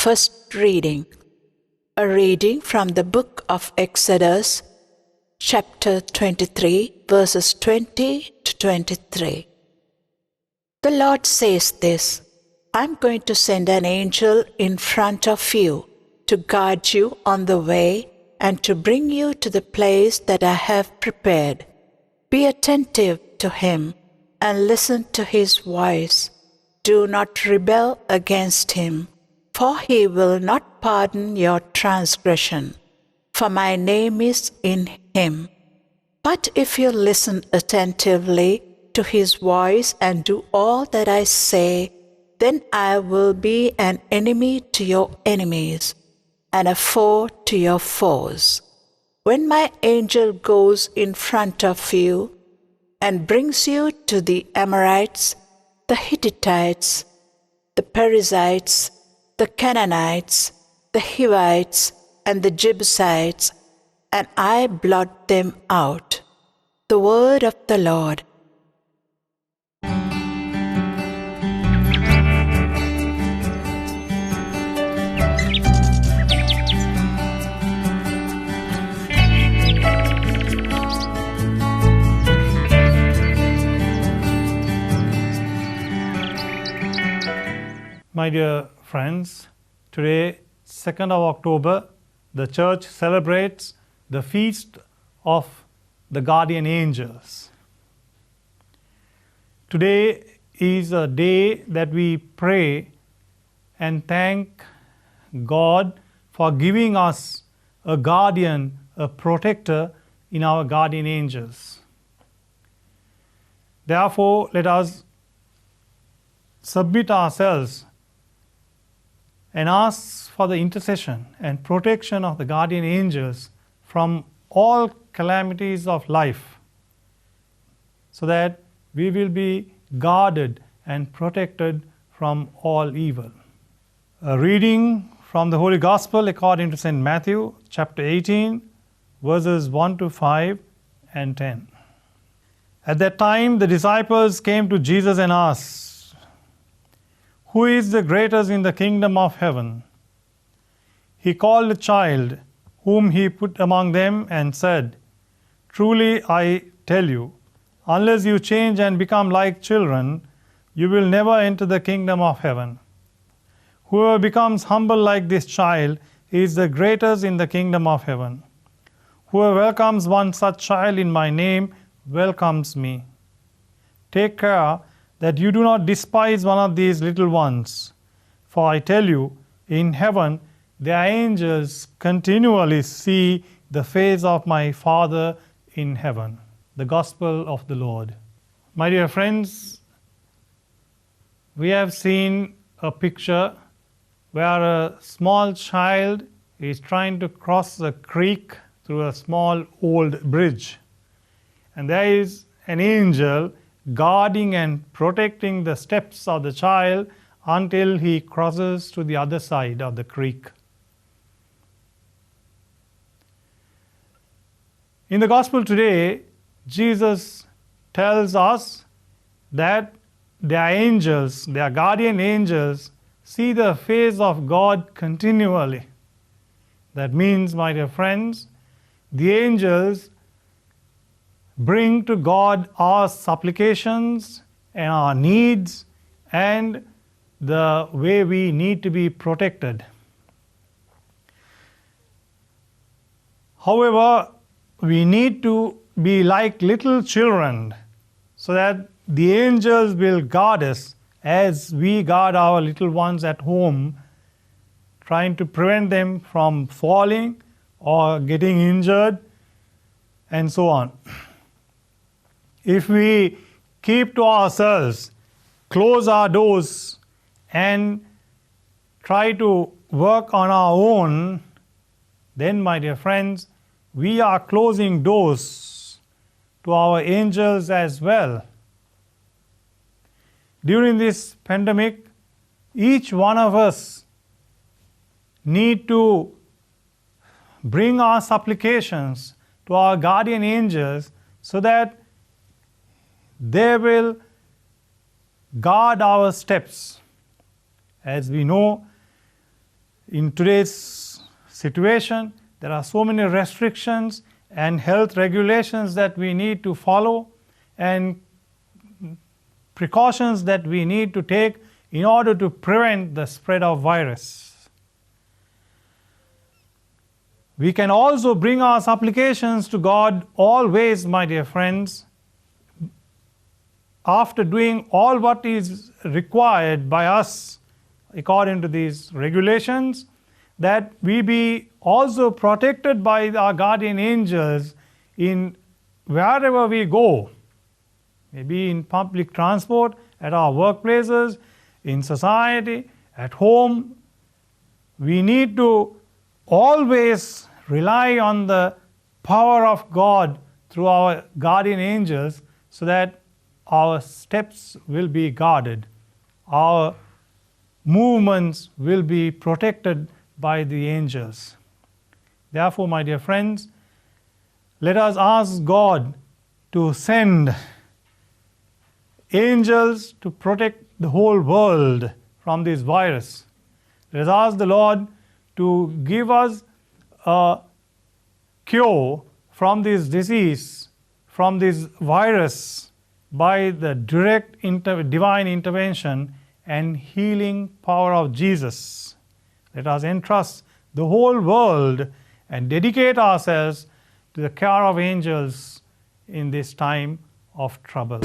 first reading. A reading from the book of Exodus, chapter 23, verses 20 to 23. The Lord says this, I'm going to send an angel in front of you to guard you on the way and to bring you to the place that I have prepared. Be attentive to him and listen to his voice. Do not rebel against him, for he will not pardon your transgression, for my name is in him. But if you listen attentively to his voice and do all that I say, then I will be an enemy to your enemies and a foe to your foes. When my angel goes in front of you and brings you to the Amorites, the Hittites, the Perizzites, the Canaanites, the Hivites, and the Jebusites, and I blot them out. The word of the Lord. My dear friends, today, 2nd of October, the Church celebrates the feast of the guardian angels. Today is a day that we pray and thank God for giving us a guardian, a protector in our guardian angels. Therefore, let us submit ourselves and ask for the intercession and protection of the guardian angels from all calamities of life, so that we will be guarded and protected from all evil. A reading from the Holy Gospel according to St. Matthew, chapter 18, verses 1 to 5 and 10. At that time, the disciples came to Jesus and asked, Who is the greatest in the kingdom of heaven? He called a child whom he put among them and said, Truly I tell you, unless you change and become like children, you will never enter the kingdom of heaven. Whoever becomes humble like this child is the greatest in the kingdom of heaven. Whoever welcomes one such child in my name welcomes me. Take care that you do not despise one of these little ones. For I tell you, in heaven their angels continually see the face of my Father in heaven. The Gospel of the Lord. My dear friends, we have seen a picture where a small child is trying to cross a creek through a small old bridge. And there is an angel guarding and protecting the steps of the child until he crosses to the other side of the creek. In the Gospel today, Jesus tells us that their angels, their guardian angels, see the face of God continually. That means, my dear friends, the angels bring to God our supplications and our needs and the way we need to be protected. However, we need to be like little children so that the angels will guard us as we guard our little ones at home, trying to prevent them from falling or getting injured and so on. If we keep to ourselves, close our doors, and try to work on our own, then, my dear friends, we are closing doors to our angels as well. During this pandemic, each one of us need to bring our supplications to our guardian angels so that they will guard our steps. As we know, In today's situation, there are so many restrictions and health regulations that we need to follow and precautions that we need to take in order to prevent the spread of virus. We can also bring our supplications to God always, my dear friends, after doing all what is required by us according to these regulations, that we be also protected by our guardian angels in wherever we go, maybe in public transport, at our workplaces, in society, at home. We need to always rely on the power of God through our guardian angels so that our steps will be guarded, our movements will be protected by the angels. Therefore, my dear friends, let us ask God to send angels to protect the whole world from this virus. Let us ask the Lord to give us a cure from this disease, from this virus, by the direct divine intervention and healing power of Jesus. Let us entrust the whole world and dedicate ourselves to the care of angels in this time of trouble.